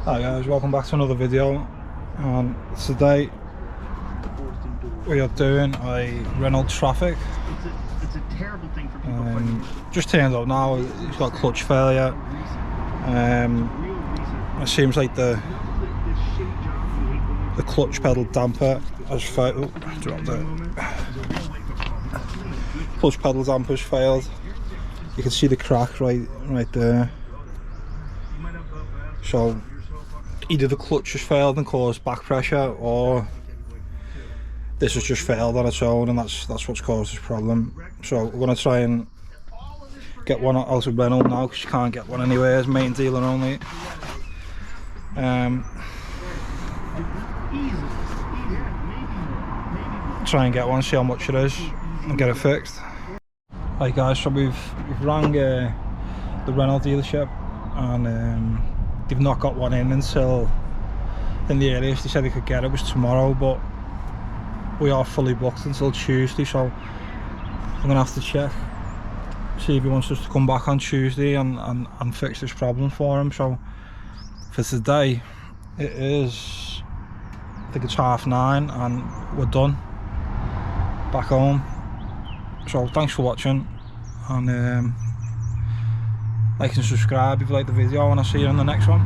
Hi guys, welcome back to another video, and today we are doing a Renault Traffic. It's a terrible thing for people. Just turned up now, he's got clutch failure. It seems like the clutch pedal damper has failed. Clutch pedal damper's failed. You can see the crack right there. So either the clutch has failed and caused back pressure, or this has just failed on its own, and that's what's caused this problem. So we're going to try and get one out of Renault now, because you can't get one anywhere. It's main dealer only. Try and get one, see how much it is, and get it fixed. Right guys, so we've rang the Renault dealership, and they've not got one in until, in the earliest they said they could get it was tomorrow, but we are fully booked until Tuesday, so I'm gonna have to check, see if he wants us to come back on Tuesday and fix this problem for him. So for today it is, I think it's 9:30, and we're done, back home. So thanks for watching, and like and subscribe if you like the video, and I'll see you in the next one.